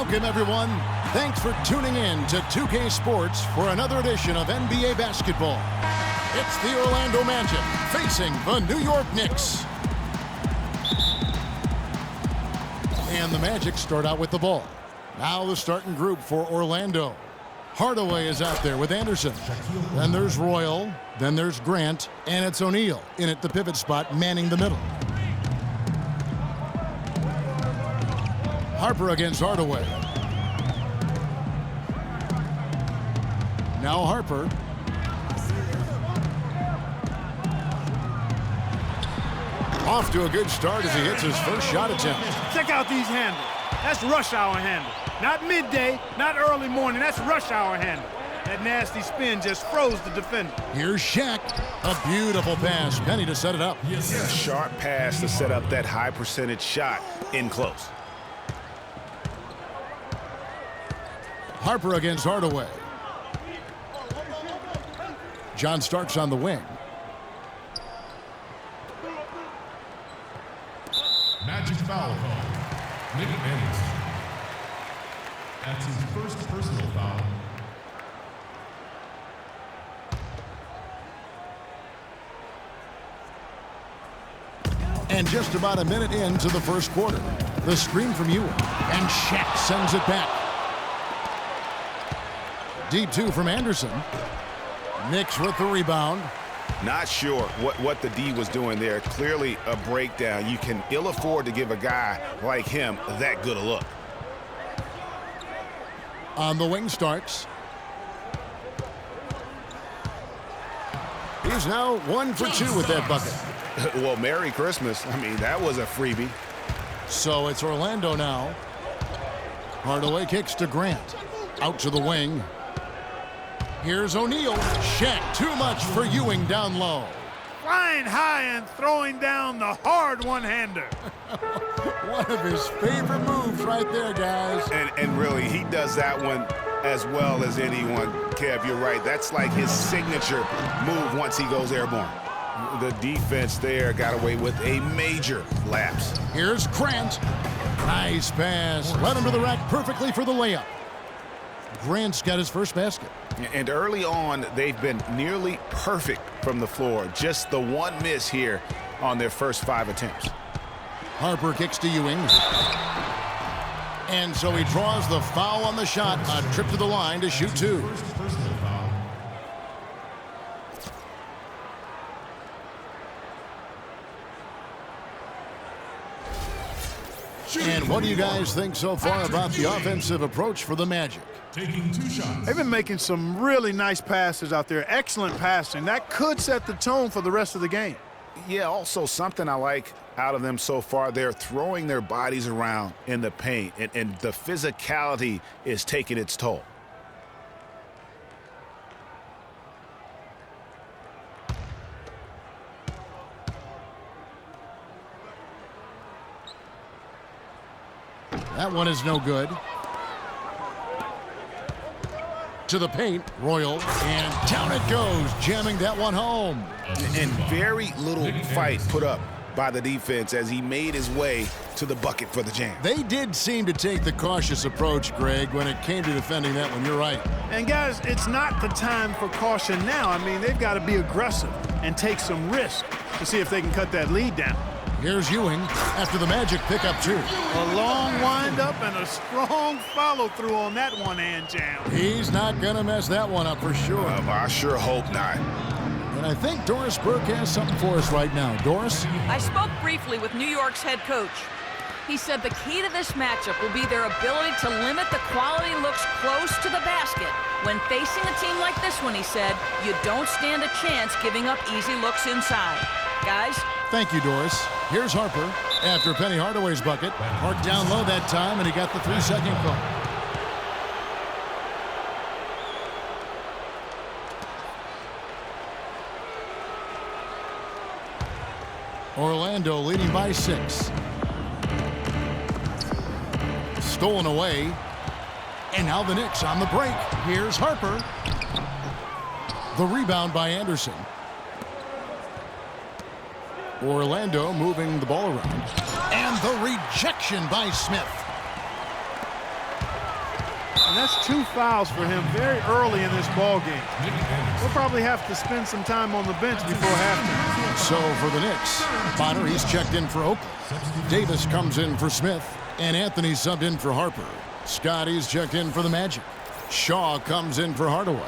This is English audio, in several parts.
Welcome, everyone. Thanks for tuning in to 2K Sports for another edition of NBA basketball. It's the Orlando Magic facing the New York Knicks. And the Magic start out with the ball. Now the starting group for Orlando. Hardaway is out there with Anderson. Then there's Royal. Then there's Grant. And it's O'Neal in at the pivot spot, manning the middle. Harper against Hardaway. Now Harper. Off to a good start as he hits his first shot attempt. Check out these handles. That's rush hour handle. Not midday, not early morning. That's rush hour handle. That nasty spin just froze the defender. Here's Shaq. A beautiful pass. Penny to set it up. A sharp pass to set up that high percentage shot in close. Harper against Hardaway. John Starks on the wing. Magic foul call. Nick Anderson. That's his first personal foul. And just about a minute into the first quarter. The screen from Ewing. And Shaq sends it back. Deep two from Anderson. Knicks with the rebound. Not sure what the D was doing there. Clearly a breakdown. You can ill afford to give a guy like him that good a look. On the wing, Starks. He's now 1 for 2 with that bucket. Well, Merry Christmas. I mean, that was a freebie. So it's Orlando now. Hardaway kicks to Grant. Out to the wing. Here's O'Neal. Shaq, too much for Ewing down low. Flying high and throwing down the hard one-hander. One of his favorite moves right there, guys. And really, he does that one as well as anyone. Kev, you're right. That's like his signature move once he goes airborne. The defense there got away with a major lapse. Here's Grant. Nice pass. Led him to the rack perfectly for the layup. Grant's got his first basket. And early on, they've been nearly perfect from the floor. Just the one miss here on their first 5 attempts. Harper kicks to Ewing. And so he draws the foul on the shot. A trip to the line to shoot 2. First personal foul. And what do you guys think so far about the offensive approach for the Magic? Taking 2 shots. They've been making some really nice passes out there. Excellent passing. That could set the tone for the rest of the game. Yeah, also something I like out of them so far, they're throwing their bodies around in the paint, and the physicality is taking its toll. That one is no good. To the paint, Royal, and down it goes, jamming that one home. And very little fight put up by the defense as he made his way to the bucket for the jam. They did seem to take the cautious approach, Greg, when it came to defending that one. You're right. And, guys, it's not the time for caution now. I mean, they've got to be aggressive and take some risk to see if they can cut that lead down. Here's Ewing after the Magic pick up 2. A long windup and a strong follow-through on that one-hand jam. He's not going to mess that one up for sure. I sure hope not. And I think Doris Burke has something for us right now. Doris? I spoke briefly with New York's head coach. He said the key to this matchup will be their ability to limit the quality looks close to the basket. When facing a team like this one, he said, you don't stand a chance giving up easy looks inside. Guys? Thank you, Doris. Here's Harper after Penny Hardaway's bucket. Marked down low that time, and he got the 3-second call. Orlando leading by 6. Stolen away. And now the Knicks on the break. Here's Harper. The rebound by Anderson. Orlando moving the ball around. And the rejection by Smith. that's 2 fouls for him very early in this ball game. We'll probably have to spend some time on the bench before halftime. So for the Knicks, Bonner, he's checked in for Oakland. Davis comes in for Smith, and Anthony subbed in for Harper. Scotty's checked in for the Magic. Shaw comes in for Hardaway.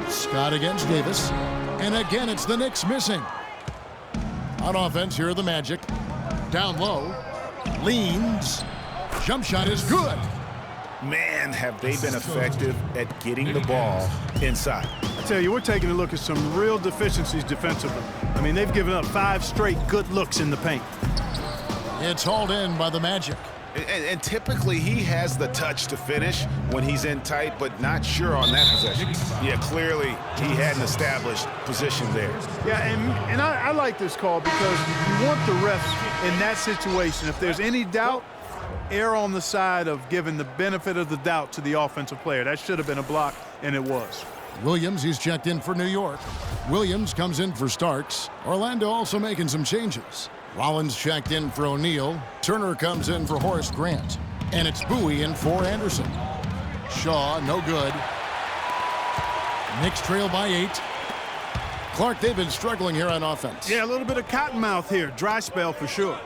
Scott against Davis. And again, it's the Knicks missing. On offense, here are the Magic. Down low. Leans. Jump shot is good. Man, have they been effective at getting the ball inside. I tell you, we're taking a look at some real deficiencies defensively. I mean, they've given up 5 straight good looks in the paint. It's hauled in by the Magic. And typically he has the touch to finish when he's in tight, but not sure on that possession. Yeah, clearly he had an established position there. Yeah, and I like this call because you want the refs in that situation. If there's any doubt, err on the side of giving the benefit of the doubt to the offensive player. That should have been a block, and it was. Williams, he's checked in for New York. Williams comes in for Starks. Orlando also making some changes. Rollins checked in for O'Neal. Turner comes in for Horace Grant. And it's Bowie in for Anderson. Shaw, no good. Knicks trail by 8. Clark, they've been struggling here on offense. Yeah, a little bit of cottonmouth here. Dry spell for sure.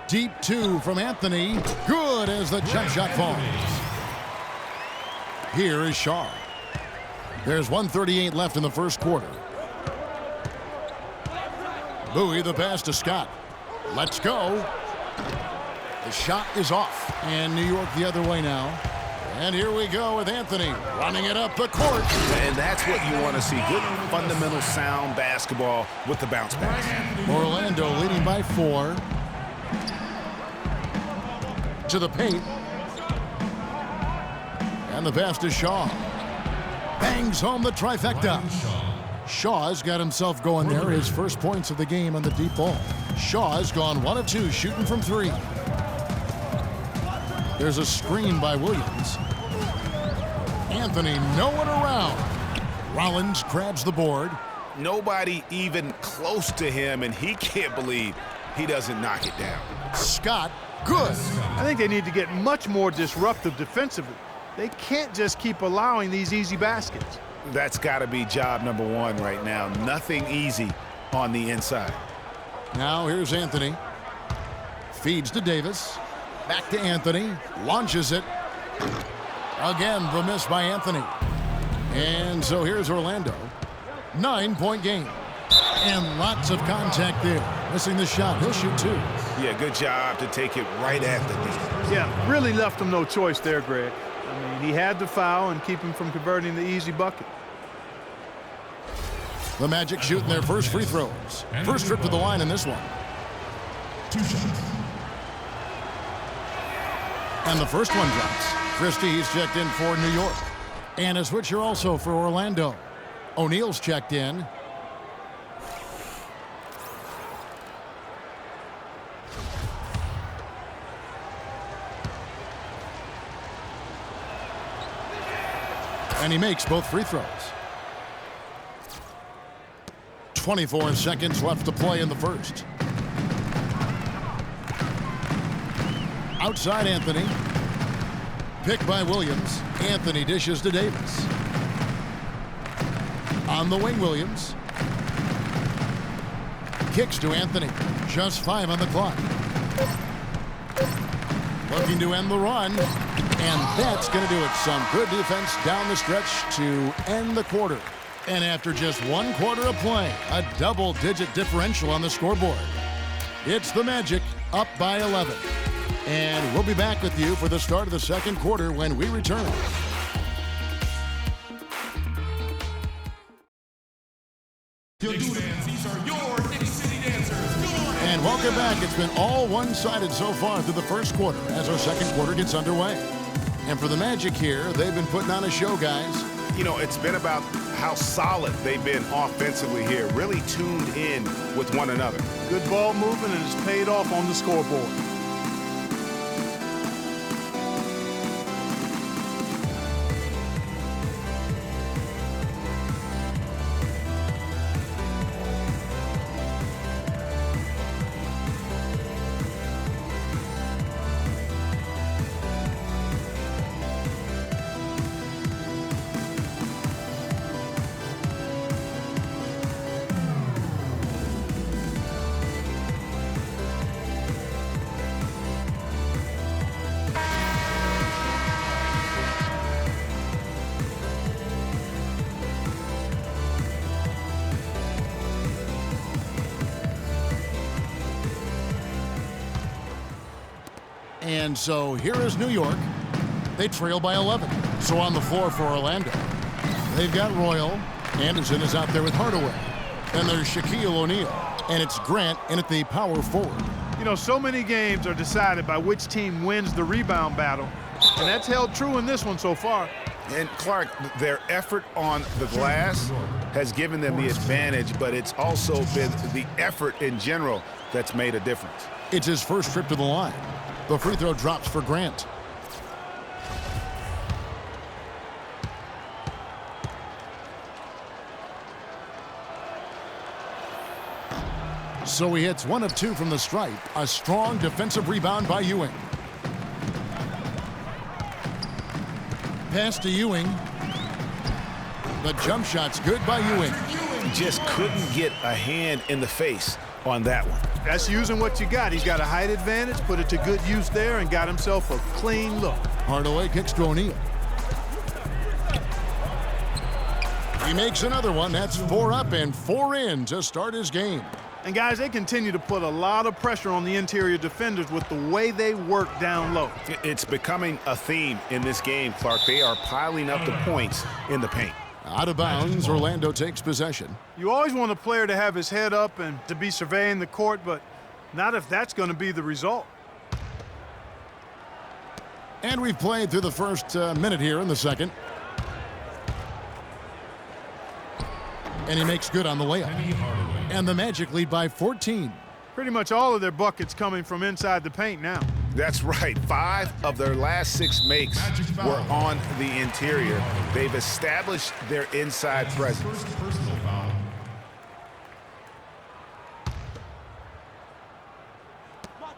Deep 2 from Anthony. Good as the jump shot falls. Here is Shaw. There's 1:38 left in the first quarter. Bowie, the pass to Scott. Let's go. The shot is off. And New York the other way now. And here we go with Anthony running it up the court. And that's what you want to see. Good fundamental sound basketball with the bounce pass. Orlando leading by 4. To the paint. And the pass to Shaw. Bangs home the trifecta. Shaw's got himself going there. His first points of the game on the deep ball. Shaw's gone 1 of 2 shooting from 3. There's a screen by Williams. Anthony nowhere around. Rollins grabs the board. Nobody even close to him, and he can't believe he doesn't knock it down. Scott, good. I think they need to get much more disruptive defensively. They can't just keep allowing these easy baskets. That's got to be job number 1 right now. Nothing easy on the inside. Now here's Anthony. Feeds to Davis. Back to Anthony. Launches it. Again, the miss by Anthony. And so here's Orlando. 9-point game. And lots of contact there. Missing the shot. He'll shoot 2. Yeah, good job to take it right at the knee. Yeah, really left him no choice there, Greg. I mean, he had to foul and keep him from converting the easy bucket. The Magic shooting their first free throws. First trip to the line in this one. 2 shots. And the first one drops. Christie, he's checked in for New York. And a switcher also for Orlando. O'Neal's checked in. And he makes both free throws. 24 seconds left to play in the first. Outside Anthony. Picked by Williams. Anthony dishes to Davis. On the wing, Williams. Kicks to Anthony. Just 5 on the clock. Looking to end the run. And that's going to do it. Some good defense down the stretch to end the quarter. And after just 1 quarter of play, a double-digit differential on the scoreboard. It's the Magic up by 11. And we'll be back with you for the start of the second quarter when we return. These are your Knicks City Dancers. And welcome back. It's been all one-sided so far through the first quarter as our second quarter gets underway. And for the Magic here, they've been putting on a show, guys. You know, it's been about how solid they've been offensively here, really tuned in with one another. Good ball movement, and it's paid off on the scoreboard. And so here is New York. They trail by 11. So on the floor for Orlando, they've got Royal. Anderson is out there with Hardaway. Then there's Shaquille O'Neal. And it's Grant in at the power forward. You know, so many games are decided by which team wins the rebound battle, and that's held true in this one so far. And Clark, their effort on the glass has given them the advantage, but it's also been the effort in general that's made a difference. It's his first trip to the line. The free throw drops for Grant. So he hits 1 of 2 from the stripe. A strong defensive rebound by Ewing. Pass to Ewing. The jump shot's good by Ewing. Just couldn't get a hand in the face on that one. That's using what you got. He's got a height advantage, put it to good use there, and got himself a clean look. Hardaway kicks to O'Neal. He makes another one. That's 4 up and 4 in to start his game. And guys, they continue to put a lot of pressure on the interior defenders with the way they work down low. It's becoming a theme in this game, Clark. They are piling up the points in the paint. Out of bounds, Orlando takes possession. You always want a player to have his head up and to be surveying the court, but not if that's going to be the result. And we've played through the first minute here in the second. And he makes good on the layup. And the Magic lead by 14. Pretty much all of their buckets coming from inside the paint now. That's right. 5 of their last 6 makes were on the interior. They've established their inside presence. Personal foul.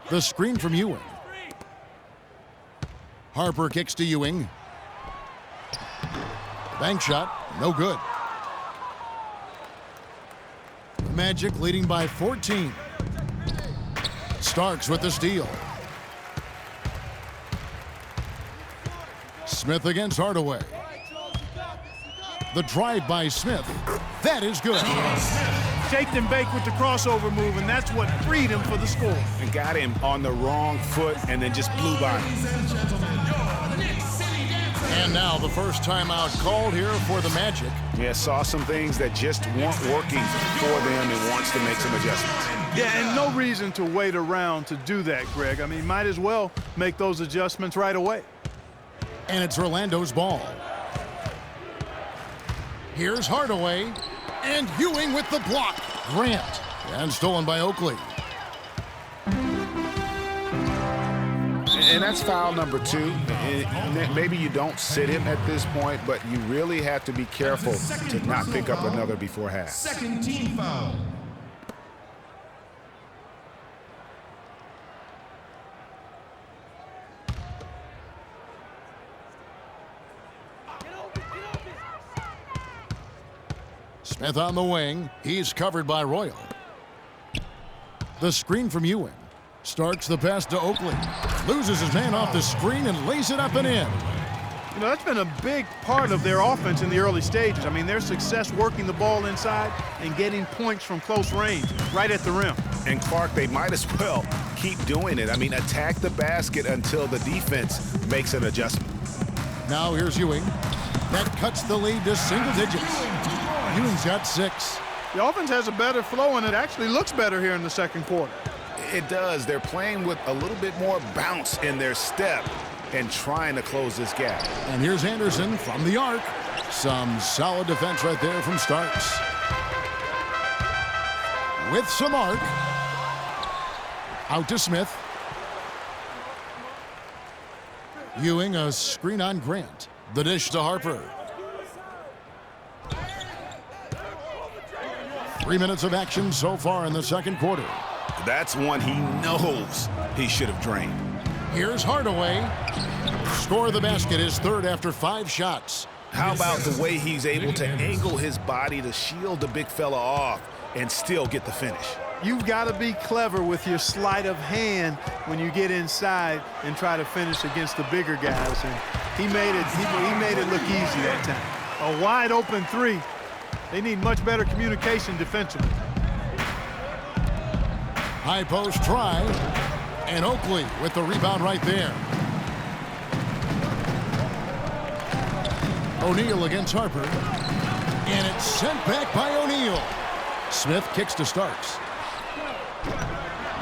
The screen from Ewing. Harper kicks to Ewing. Bank shot, no good. Magic leading by 14. Starks with the steal. Smith against Hardaway. The drive by Smith. That is good. Shaked and baked with the crossover move, and that's what freed him for the score. And got him on the wrong foot and then just blew by him. And now the first timeout called here for the Magic. Yeah, saw some things that just weren't working for them and wants to make some adjustments. Yeah, and no reason to wait around to do that, Greg. I mean, might as well make those adjustments right away. And it's Orlando's ball. Here's Hardaway. And Ewing with the block. Grant. And stolen by Oakley. And that's foul number 2. And maybe you don't sit him at this point, but you really have to be careful to not pick up another before half. Second team foul. Smith on the wing. He's covered by Royal. The screen from Ewing. Starts the pass to Oakley. Loses his man off the screen and lays it up and in. You know, that's been a big part of their offense in the early stages. I mean, their success working the ball inside and getting points from close range, right at the rim. And Clark, they might as well keep doing it. I mean, attack the basket until the defense makes an adjustment. Now here's Ewing. That cuts the lead to single digits. Ewing's got 6. The offense has a better flow, and it actually looks better here in the second quarter. It does. They're playing with a little bit more bounce in their step and trying to close this gap. And here's Anderson from the arc. Some solid defense right there from Starks. With some arc. Out to Smith. Ewing, a screen on Grant. The dish to Harper. 3 minutes of action so far in the second quarter. That's one he knows he should have drained. Here's Hardaway. Score the basket, his 3rd after 5 shots. How about the way he's able to angle his body to shield the big fella off and still get the finish? You've got to be clever with your sleight of hand when you get inside and try to finish against the bigger guys. And he made it look easy that time. A wide open 3. They need much better communication defensively. High post try. And Oakley with the rebound right there. O'Neal against Harper. And it's sent back by O'Neal. Smith kicks to Starks.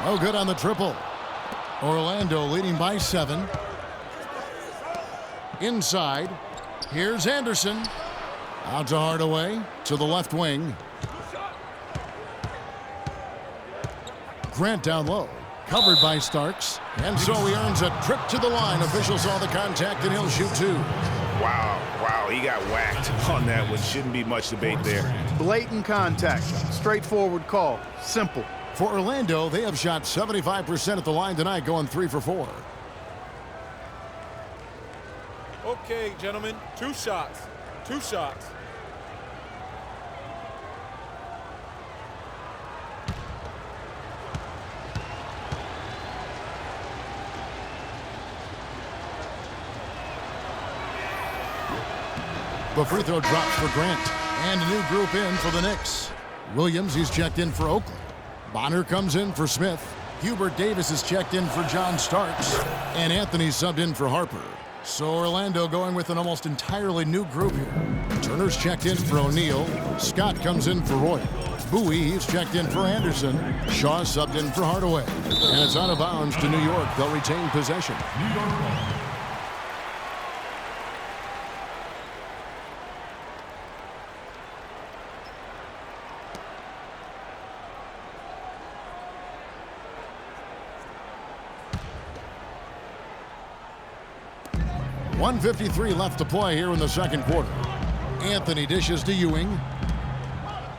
No good on the triple. Orlando leading by 7. Inside. Here's Anderson. Out to Hardaway. To the left wing. Grant down low. Covered by Starks. And so he earns a trip to the line. Officials saw the contact and he'll shoot 2. Wow, he got whacked on that one. Shouldn't be much debate there. Blatant contact. Straightforward call. Simple. For Orlando, they have shot 75% at the line tonight, going 3 for 4. Okay, gentlemen, 2 shots. 2 shots. The free throw drops for Grant. And a new group in for the Knicks. Williams, he's checked in for Oakley. Bonner comes in for Smith. Hubert Davis is checked in for John Starks. And Anthony subbed in for Harper. So Orlando going with an almost entirely new group here. Turner's checked in for O'Neal. Scott comes in for Roy. Bowie, he's checked in for Anderson. Shaw subbed in for Hardaway. And it's out of bounds to New York. They'll retain possession. New York ball. .153 left to play here in the second quarter. Anthony dishes to Ewing.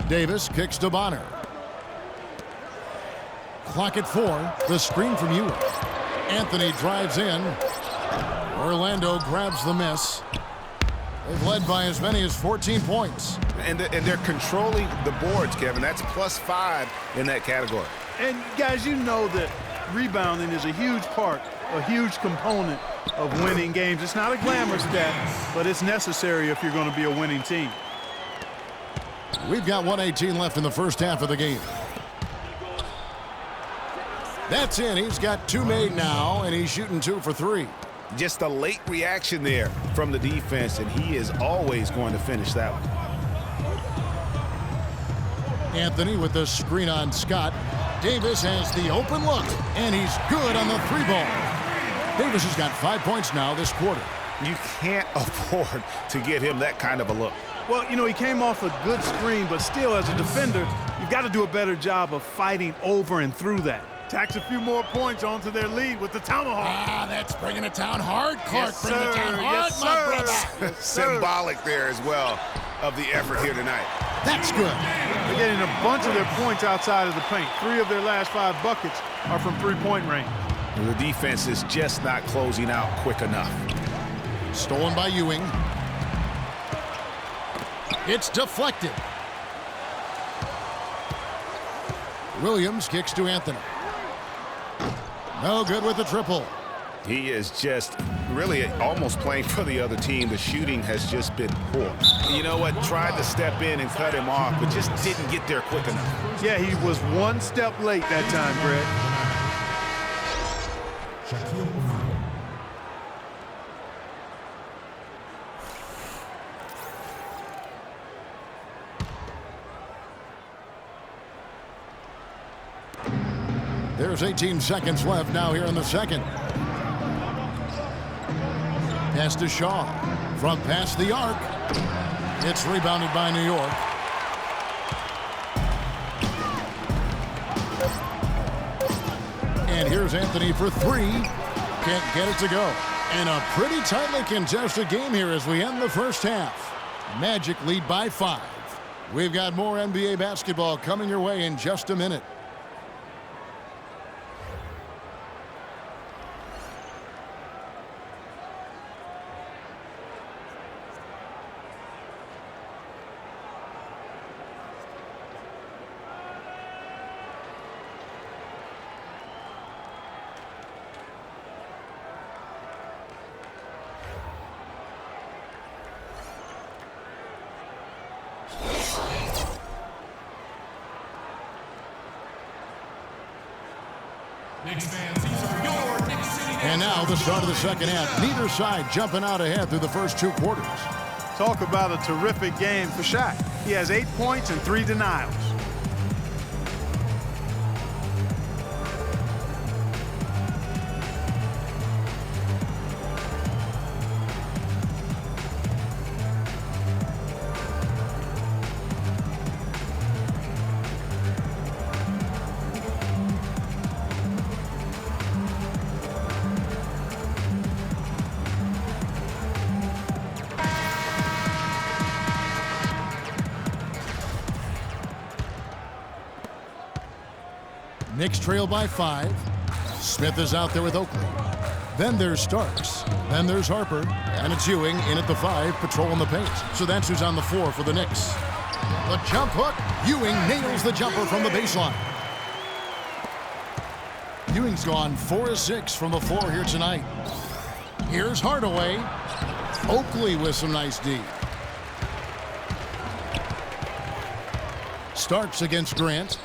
Davis kicks to Bonner. Clock at 4. The screen from Ewing. Anthony drives in. Orlando grabs the miss. They've led by as many as 14 points. And they're controlling the boards, Kevin. That's +5 in that category. And guys, you know that rebounding is a huge part, a huge component of winning games. It's not a glamour stat, but it's necessary if you're going to be a winning team. We've got 1:18 left in the first half of the game. That's in. He's got 2 made now, and he's shooting 2 for 3. Just a late reaction there from the defense, and he is always going to finish that one. Anthony with the screen on Scott. Davis has the open look, and he's good on the 3-ball. Davis has got 5 points now this quarter. You can't afford to get him that kind of a look. Well, you know, he came off a good screen, but still, as a defender, you've got to do a better job of fighting over and through that. Tacks a few more points onto their lead with the tomahawk. That's bringing it down hard, Clark. Yes, Bring it down hard, yes, my brother. Yes, sir. Symbolic there as well of the effort here tonight. That's good. They're getting a bunch of their points outside of the paint. 3 of their last 5 buckets are from 3-point range. The defense is just not closing out quick enough. Stolen by Ewing. It's deflected. Williams kicks to Anthony. No good with the triple. He is just really almost playing for the other team. The shooting has just been poor. You know what? Tried to step in and cut him off, but just didn't get there quick enough. Yeah, he was 1 step late that time, Greg. There's 18 seconds left now here in the second. Pass to Shaw. From past the arc. It's rebounded by New York. And here's Anthony for 3. Can't get it to go. And a pretty tightly contested game here as we end the first half. Magic lead by 5. We've got more NBA basketball coming your way in just a minute. Knicks fans, these are And now the start of the second half. Neither side jumping out ahead through the first 2 quarters. Talk about a terrific game for Shaq. He has 8 points and 3 denials. Knicks trail by 5. Smith is out there with Oakley. Then there's Starks. Then there's Harper. And it's Ewing in at the 5, patrolling the paint. So that's who's on the floor for the Knicks. The jump hook. Ewing nails the jumper from the baseline. Ewing's gone 4 of 6 from the floor here tonight. Here's Hardaway. Oakley with some nice D. Starks against Grant.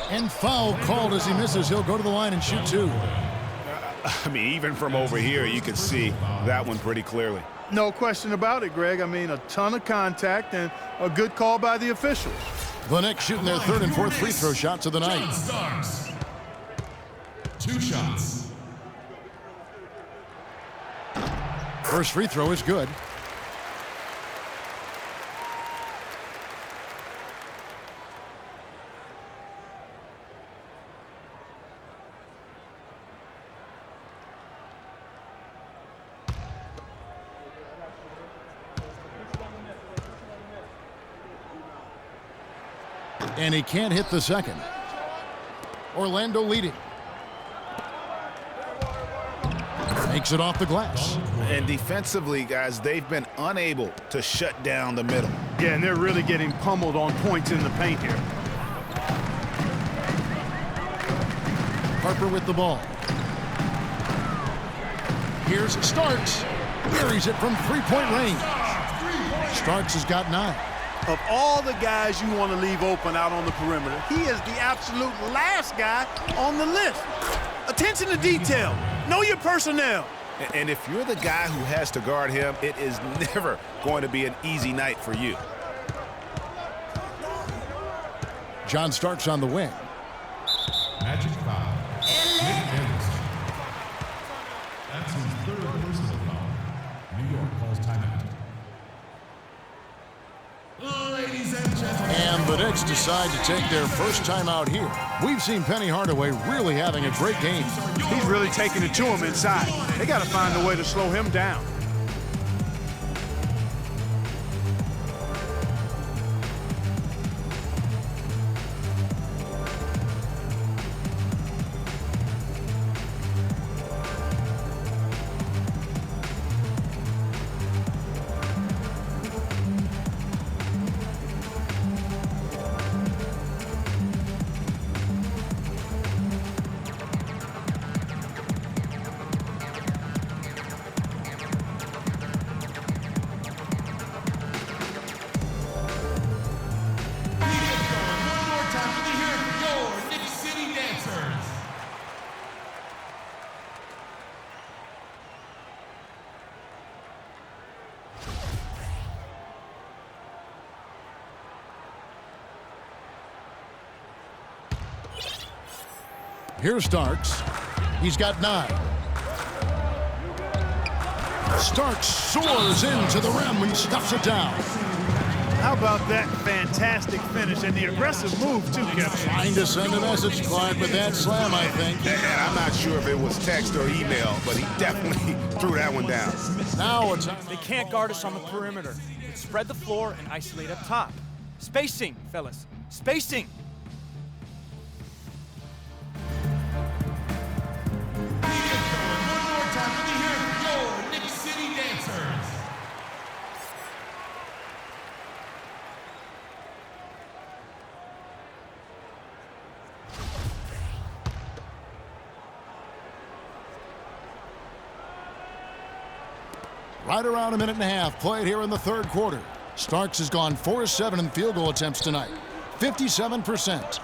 And foul called as he misses. He'll go to the line and shoot 2. I mean, even from over here, you can see that one pretty clearly. No question about it, Greg. I mean, a ton of contact and a good call by the officials. The Knicks shooting their 3rd and 4th free throw shots of the night. Starks. 2 shots. First free throw is good. And he can't hit the second. Orlando leading. Makes it off the glass. And defensively, guys, they've been unable to shut down the middle. Yeah, and they're really getting pummeled on points in the paint here. Harper with the ball. Here's Starks. Buries it from 3-point range. Starks has got 9. Of all the guys you want to leave open out on the perimeter, he is the absolute last guy on the list. Attention to detail. Know your personnel. And if you're the guy who has to guard him, it is never going to be an easy night for you. John Starks on the wing. Magic foul. Nick Anderson. That's his 3rd personal foul. New York calls timeout. Ladies and gentlemen. And the Knicks decide to take their first time out here. We've seen Penny Hardaway really having a great game. He's really taking it to him inside. They got to find a way to slow him down. Here's Starks. He's got 9. Starks soars into the rim and stuffs it down. How about that fantastic finish and the aggressive move, too, Kevin? Trying to send a message, Clark, with that slam, I think. And I'm not sure if it was text or email, but he definitely threw that one down. Now it's... They can't guard us on the perimeter. Let's spread the floor and isolate up top. Spacing, fellas. Spacing. Right around a minute and a half played here in the 3rd quarter. Starks has gone 4 of 7 in field goal attempts tonight. 57%.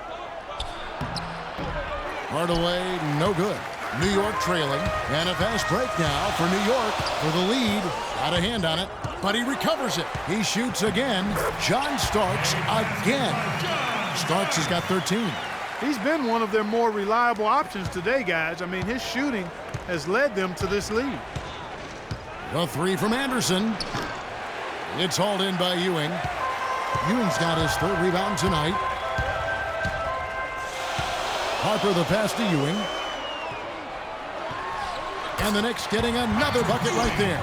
Hardaway, no good. New York trailing, and a fast break now for New York for the lead. Got a hand on it, but he recovers it. He shoots again. John Starks again. Starks has got 13. He's been one of their more reliable options today, guys. I mean, his shooting has led them to this lead. The three from Anderson. It's hauled in by Ewing. Ewing's got his third rebound tonight. Harper the pass to Ewing. And the Knicks getting another bucket right there.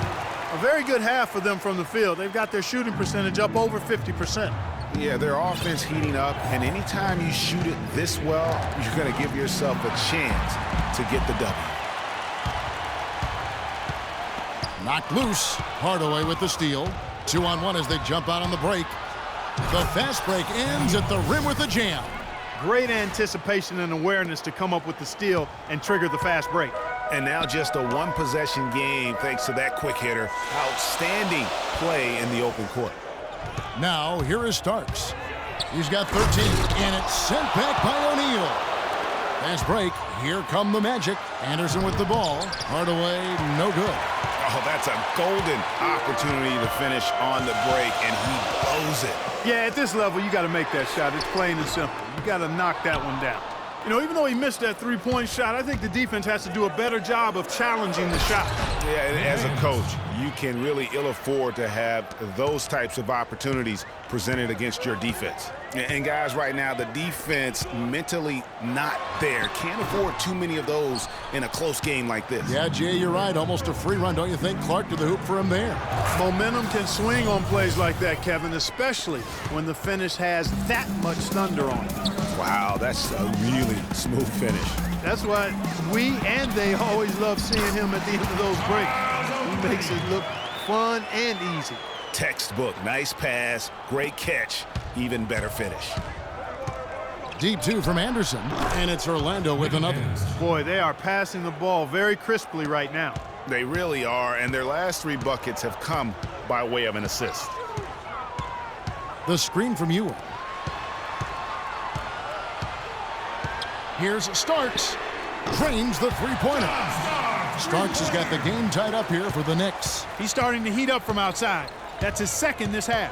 A very good half for them from the field. They've got their shooting percentage up over 50%. Yeah, their offense heating up, and anytime you shoot it this well, you're going to give yourself a chance to get the W. Knocked loose. Hardaway with the steal. 2-on-1 as they jump out on the break. The fast break ends at the rim with a jam. Great anticipation and awareness to come up with the steal and trigger the fast break. And now just a one-possession game thanks to that quick hitter. Outstanding play in the open court. Now, here is Starks. He's got 13, and it's sent back by O'Neal. Fast break. Here come the Magic. Anderson with the ball. Hardaway, no good. Oh, that's a golden opportunity to finish on the break, and he blows it. Yeah, at this level, you got to make that shot. It's plain and simple. You got to knock that one down. You know, even though he missed that three-point shot, I think the defense has to do a better job of challenging the shot. Yeah, as a coach, you can really ill afford to have those types of opportunities presented against your defense. And guys, right now, the defense mentally not there. Can't afford too many of those in a close game like this. Yeah, Jay, you're right. Almost a free run, don't you think? Clark to the hoop for him there. Momentum can swing on plays like that, Kevin, especially when the finish has that much thunder on it. Wow, that's a really smooth finish. That's why we and they always love seeing him at the end of those breaks. He makes it look fun and easy. Textbook, nice pass, great catch, even better finish. Deep two from Anderson, and it's Orlando with another. Boy, they are passing the ball very crisply right now. They really are, and their last three buckets have come by way of an assist. The screen from Ewing. Here's Starks. Drains the three-pointer. Starks has got the game tied up here for the Knicks. He's starting to heat up from outside. That's his second this half.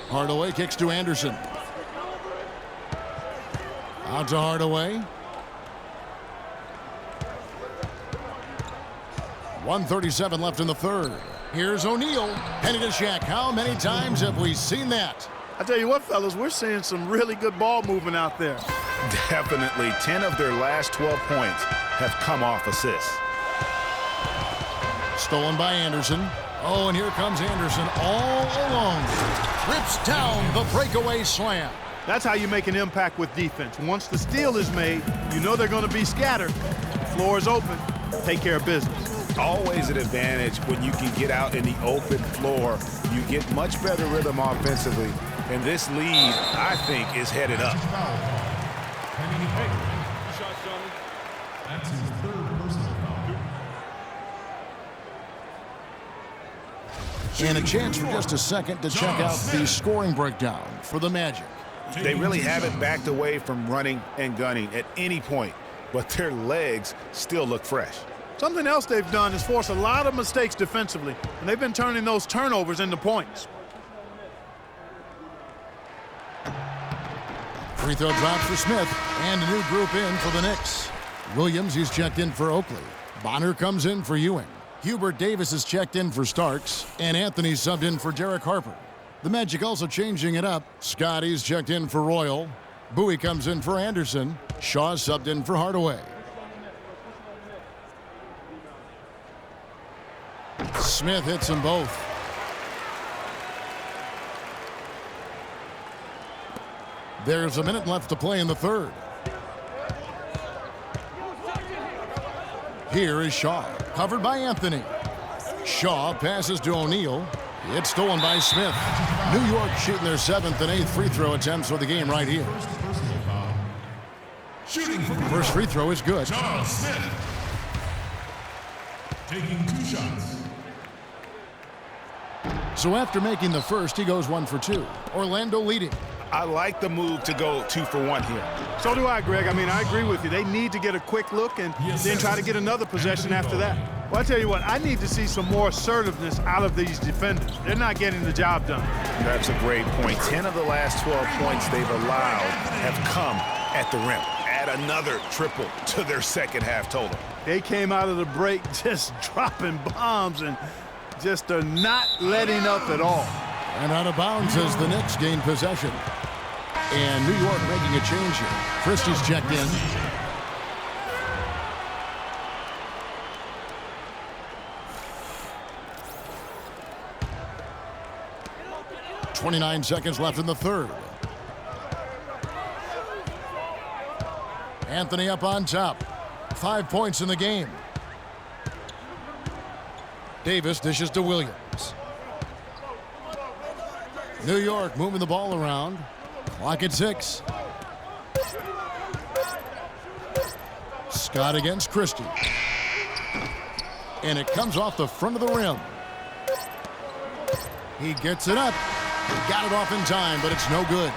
Hardaway kicks to Anderson. Out to Hardaway. 1:37 left in the third. Here's O'Neal. Penny to Shaq. How many times have we seen that? I tell you what, fellas, we're seeing some really good ball movement out there. Definitely. 10 of their last 12 points have come off assists. Stolen by Anderson. Oh, and here comes Anderson all alone. Rips down the breakaway slam. That's how you make an impact with defense. Once the steal is made, you know they're going to be scattered. The floor is open. Take care of business. Always an advantage when you can get out in the open floor. You get much better rhythm offensively. And this lead, I think, is headed up. That's his third personal foul. And a chance for just a second to check out the scoring breakdown for the Magic. They really haven't backed away from running and gunning at any point, but their legs still look fresh. Something else they've done is force a lot of mistakes defensively, and they've been turning those turnovers into points. Free throw drops for Smith, and a new group in for the Knicks. Williams, he's checked in for Oakley. Bonner comes in for Ewing. Hubert Davis is checked in for Starks, and Anthony subbed in for Derek Harper. The Magic also changing it up. Scotty's checked in for Royal. Bowie comes in for Anderson. Shaw subbed in for Hardaway. Smith hits them both. There's a minute left to play in the third. Here is Shaw, covered by Anthony. Shaw passes to O'Neal. It's stolen by Smith. New York shooting their 7th and 8th free throw attempts for the game right here. First free throw is good. John Smith taking 2 shots. So after making the first, he goes 1 for 2. Orlando leading. I like the move to go 2 for 1 here. So do I, Greg. I mean, I agree with you. They need to get a quick look and then try to get another possession after that. Well, I tell you what, I need to see some more assertiveness out of these defenders. They're not getting the job done. That's a great point. 10 of the last 12 points they've allowed have come at the rim. Add another triple to their second half total. They came out of the break just dropping bombs and just are not letting up at all. And out of bounds as the Knicks gain possession. And New York making a change here. Christie's checked in. .29 seconds left in the third. Anthony up on top. 5 points in the game. Davis dishes to Williams. New York moving the ball around. Clock at 6. Scott against Christie. And it comes off the front of the rim. He gets it up. Got it off in time, but it's no good.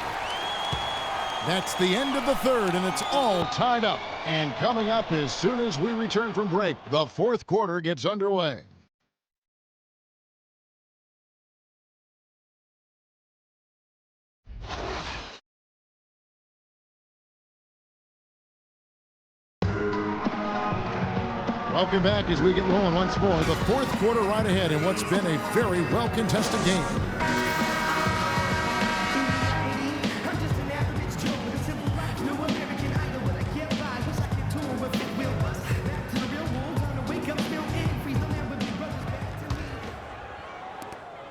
That's the end of the third, and it's all tied up. And coming up as soon as we return from break, the fourth quarter gets underway. Welcome back as we get rolling once more. The fourth quarter right ahead in what's been a very well-contested game.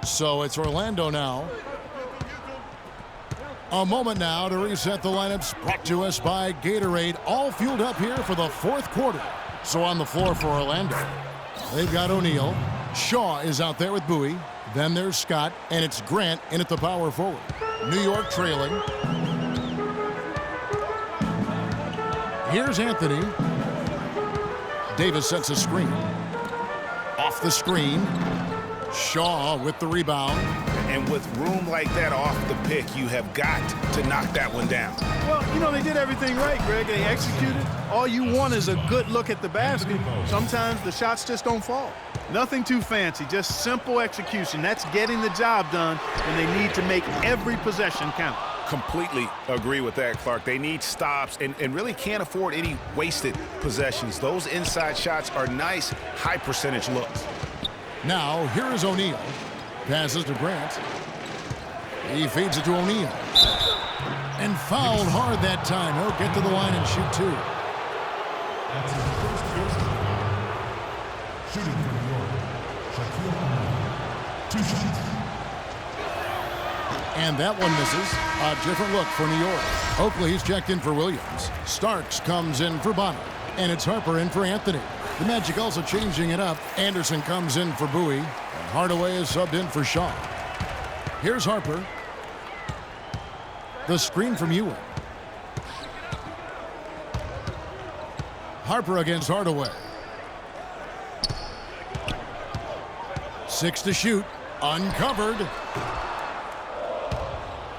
So it's Orlando now. A moment now to reset the lineups, brought to us by Gatorade, all fueled up here for the fourth quarter. So on the floor for Orlando, they've got O'Neal. Shaw is out there with Bowie. Then there's Scott, and it's Grant in at the power forward. New York trailing. Here's Anthony. Davis sets a screen. Off the screen. Shaw with the rebound. And with room like that off the pick, you have got to knock that one down. Well, you know, they did everything right, Greg. They executed. All you want is a good look at the basket. Sometimes the shots just don't fall. Nothing too fancy, just simple execution. That's getting the job done, and they need to make every possession count. Completely agree with that, Clark. They need stops and really can't afford any wasted possessions. Those inside shots are nice, high-percentage looks. Now, here is O'Neal. Passes to Grant. He feeds it to O'Neal. And fouled hard that time. He'll get to the line and shoot two. That's his first personal foul. Shooting for New York, Shaquille O'Neal. 2 shots. And that one misses. A different look for New York. Oakley's checked in for Williams. Starks comes in for Bonner. And it's Harper in for Anthony. The Magic also changing it up. Anderson comes in for Bowie. And Hardaway is subbed in for Shaw. Here's Harper. The screen from Ewing. Harper against Hardaway. 6 to shoot. Uncovered.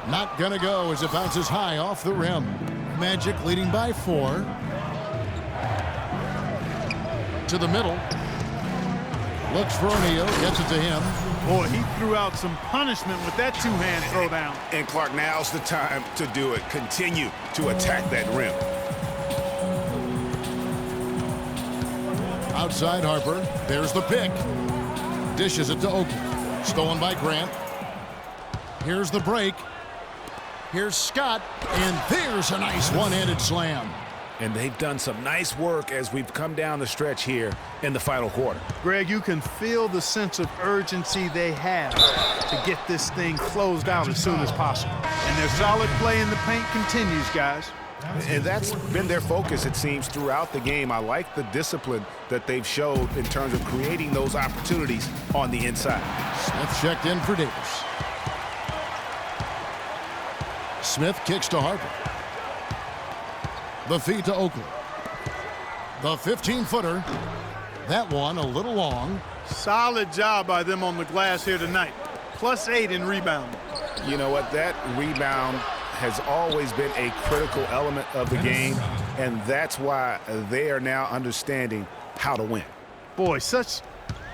Not gonna go as it bounces high off the rim. Magic leading by 4. To the middle. Looks for O'Neal, gets it to him. Boy, he threw out some punishment with that two-hand throwdown. And Clark, now's the time to do it. Continue to attack that rim. Outside Harper, there's the pick. Dishes it to Oakley. Stolen by Grant. Here's the break. Here's Scott, and there's a nice one-handed slam. And they've done some nice work as we've come down the stretch here in the final quarter. Greg, you can feel the sense of urgency they have to get this thing closed out as soon as possible. And their solid play in the paint continues, guys. And that's been their focus, it seems, throughout the game. I like the discipline that they've showed in terms of creating those opportunities on the inside. Smith checked in for Davis. Smith kicks to Harper. The feed to Oakley. The 15-footer. That one a little long. Solid job by them on the glass here tonight. +8 in rebounding. You know what? That rebound has always been a critical element of the game, and that's why they are now understanding how to win. Boy, such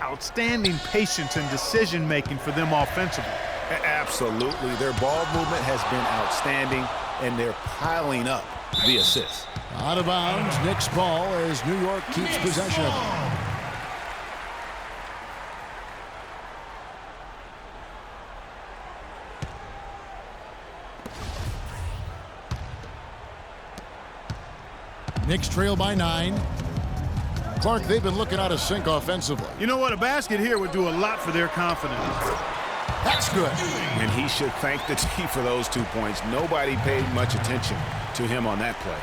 outstanding patience and decision-making for them offensively. Absolutely. Their ball movement has been outstanding, and they're piling up the assists. Out of bounds, Knicks ball as New York keeps possession of it. Knicks trail by 9. Clark, they've been looking out of sync offensively. You know what? A basket here would do a lot for their confidence. That's good. And he should thank the team for those 2 points. Nobody paid much attention to him on that play.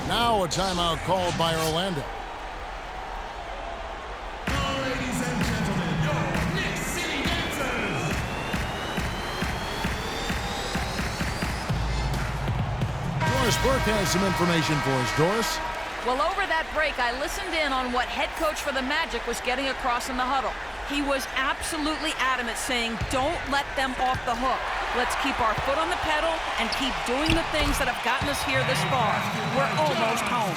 Now a timeout called by Orlando. Ladies and gentlemen, your Knicks City Dancers. Doris Burke has some information for us. Doris? Well, over that break, I listened in on what head coach for the Magic was getting across in the huddle. He was absolutely adamant, saying, don't let them off the hook. Let's keep our foot on the pedal and keep doing the things that have gotten us here this far. We're almost home.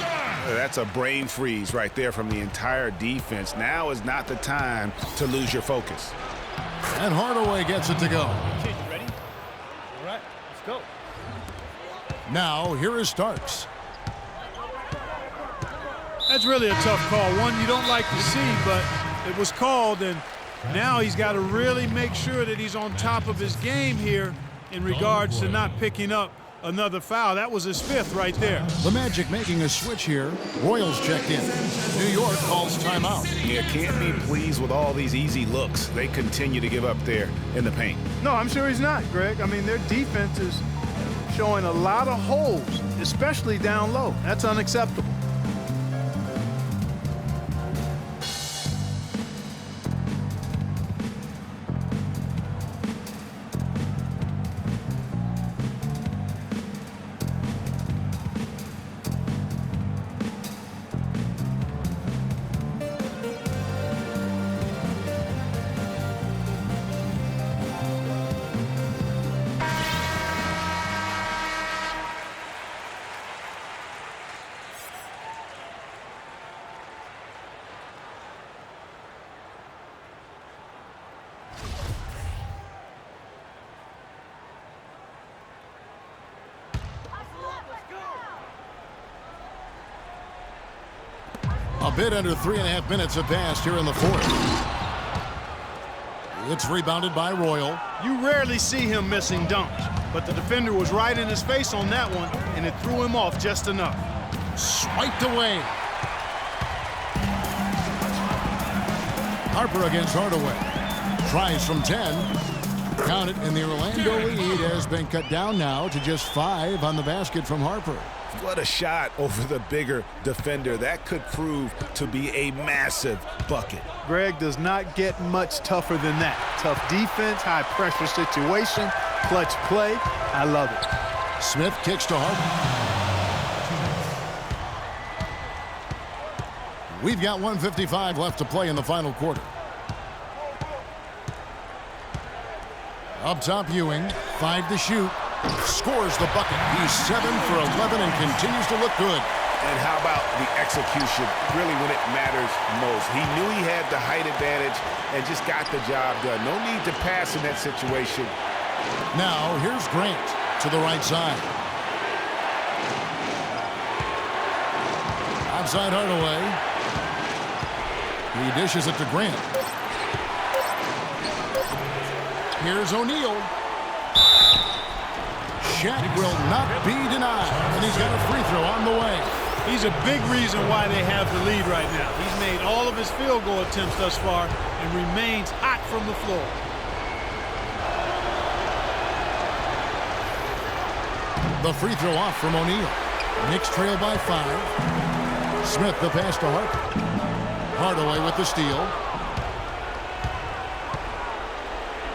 That's a brain freeze right there from the entire defense. Now is not the time to lose your focus. And Hardaway gets it to go. Okay, you ready? All right, let's go. Now, here is Starks. That's really a tough call. One you don't like to see, but it was called, and now he's got to really make sure that he's on top of his game here in regards to not picking up another foul. That was his 5th right there. The Magic making a switch here. Royals checked in. New York calls timeout. You can't be pleased with all these easy looks. They continue to give up there in the paint. No, I'm sure he's not, Greg. I mean, their defense is showing a lot of holes, especially down low. That's unacceptable. A bit under 3.5 minutes have passed here in the 4th. It's rebounded by Royal. You rarely see him missing dunks, but the defender was right in his face on that one, and it threw him off just enough. Swiped away. Harper against Hardaway. Tries from 10. Count it, and the Orlando lead has been cut down now to just 5 on the basket from Harper. What a shot over the bigger defender. That could prove to be a massive bucket. Greg does not get much tougher than that. Tough defense, high pressure situation, clutch play. I love it. Smith kicks to Harper. We've got 1:55 left to play in the final quarter. Up top, Ewing, 5 to shoot. Scores the bucket. He's 7 for 11 and continues to look good. And how about the execution, really when it matters most? He knew he had the height advantage and just got the job done. No need to pass in that situation. Now, here's Grant to the right side. Outside Hardaway. He dishes it to Grant. Here's O'Neal. Shaq will not be denied, and he's got a free throw on the way. He's a big reason why they have the lead right now. He's made all of his field goal attempts thus far and remains hot from the floor. The free throw off from O'Neal. Knicks trail by 5. Smith the pass to Harper. Hardaway with the steal.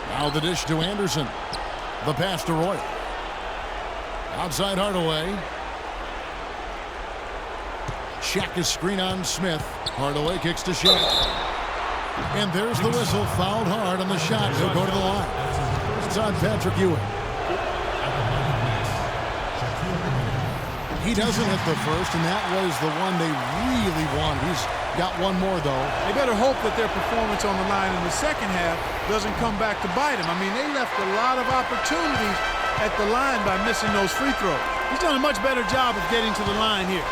Now the dish to Anderson. The pass to Royal. Outside Hardaway. Shaq is screen on Smith. Hardaway kicks to Shaq. And there's the whistle, fouled hard on the shot. He'll go to the line. It's on Patrick Ewing. He doesn't hit the first, and that was the one they really won. He's got one more, though. They better hope that their performance on the line in the second half doesn't come back to bite them. I mean, they left a lot of opportunities at the line by missing those free throws. He's done a much better job of getting to the line here,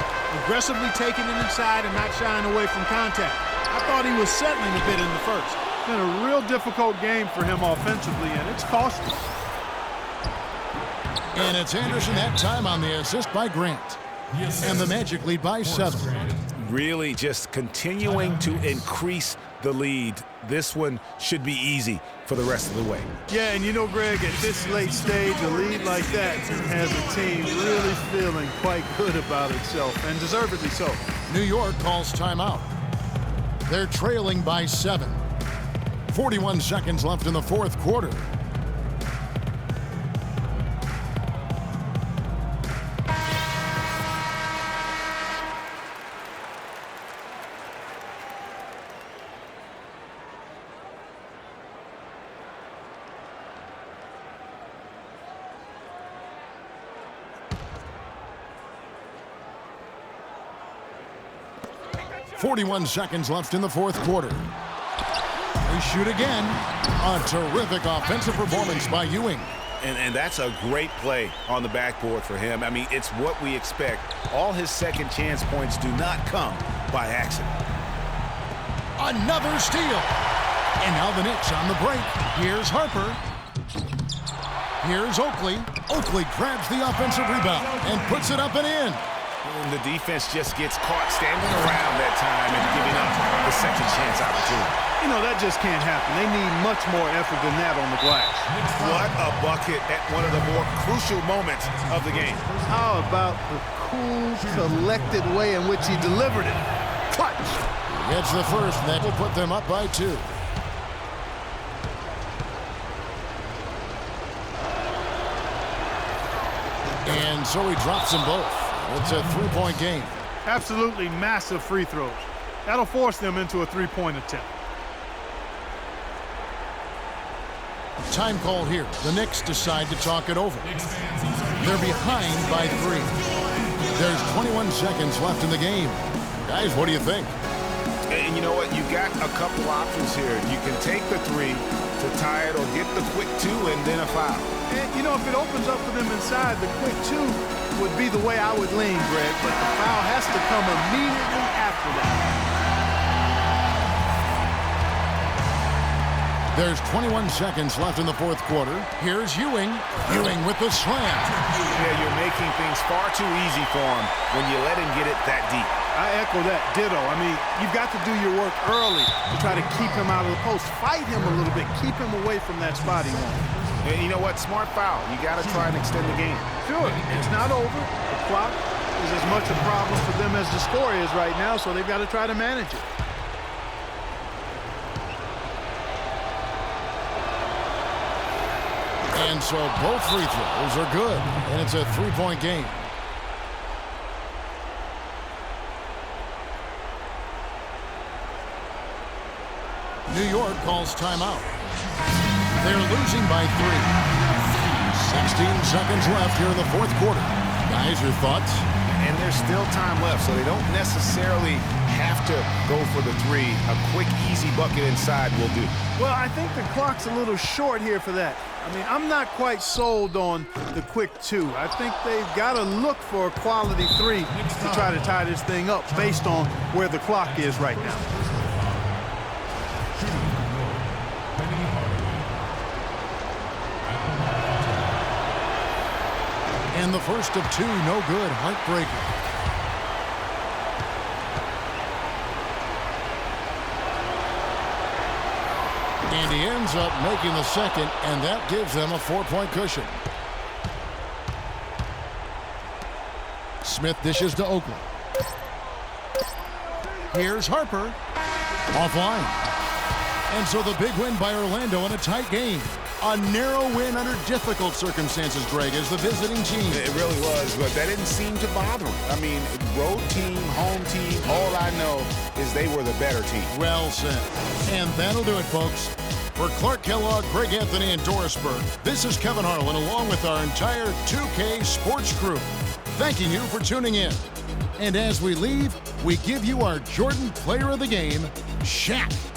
aggressively taking it inside and not shying away from contact. I thought he was settling a bit in the first. It's been a real difficult game for him offensively, and it's costly. And it's Anderson that time on the assist by Grant. And the Magic lead by 7. Really just continuing to increase the lead. This one should be easy for the rest of the way. Yeah, and you know, Greg, at this late stage, a lead like that has a team really feeling quite good about itself, and deservedly so. New York calls timeout. They're trailing by 7. 41 seconds left in the fourth quarter. .41 seconds left in the fourth quarter. They shoot again. A terrific offensive performance by Ewing. And that's a great play on the backboard for him. I mean, it's what we expect. All his second chance points do not come by accident. Another steal. And now the Knicks on the break. Here's Harper. Here's Oakley. Oakley grabs the offensive rebound and puts it up and in. And the defense just gets caught standing around that time and giving up the second chance opportunity. You know, that just can't happen. They need much more effort than that on the glass. What a bucket at one of the more crucial moments of the game. How about the cool, collected way in which he delivered it? Clutch. Gets the first, and that will put them up by 2. And so he drops them both. It's a three-point game. Absolutely massive free throws. That'll force them into a three-point attempt. Time called here. The Knicks decide to talk it over. They're behind by 3. There's 21 seconds left in the game. Guys, what do you think? And you know what? You got a couple options here. You can take the 3 to tie it or get the quick 2 and then a foul. And, you know, if it opens up for them inside, the quick 2 would be the way I would lean, Greg, but the foul has to come immediately after that. There's 21 seconds left in the fourth quarter. Here's Ewing. Ewing with the slam. Yeah, you're making things far too easy for him when you let him get it that deep. I echo that ditto. I mean, you've got to do your work early to try to keep him out of the post. Fight him a little bit. Keep him away from that spot he wants. And you know what? Smart foul. You got to try and extend the game. Sure. It's not over. The clock is as much a problem for them as the score is right now, so they've got to try to manage it. And so both free throws are good, and it's a three-point game. New York calls timeout. They're losing by 3. 16 seconds left here in the fourth quarter. Guys, your thoughts? And there's still time left, so they don't necessarily have to go for the 3. A quick, easy bucket inside will do. Well, I think the clock's a little short here for that. I mean, I'm not quite sold on the quick 2. I think they've got to look for a quality 3 to try to tie this thing up based on where the clock is right now. And the first of 2, no good, heartbreaker. And he ends up making the second, and that gives them a 4-point cushion. Smith dishes to Oakley. Here's Harper. Offline. And so the big win by Orlando in a tight game. A narrow win under difficult circumstances, Greg, as the visiting team. It really was, but that didn't seem to bother them. I mean, road team, home team, all I know is they were the better team. Well said. And that'll do it, folks. For Clark Kellogg, Greg Anthony, and Doris Burke, this is Kevin Harlan along with our entire 2K Sports crew, thanking you for tuning in. And as we leave, we give you our Jordan Player of the Game, Shaq.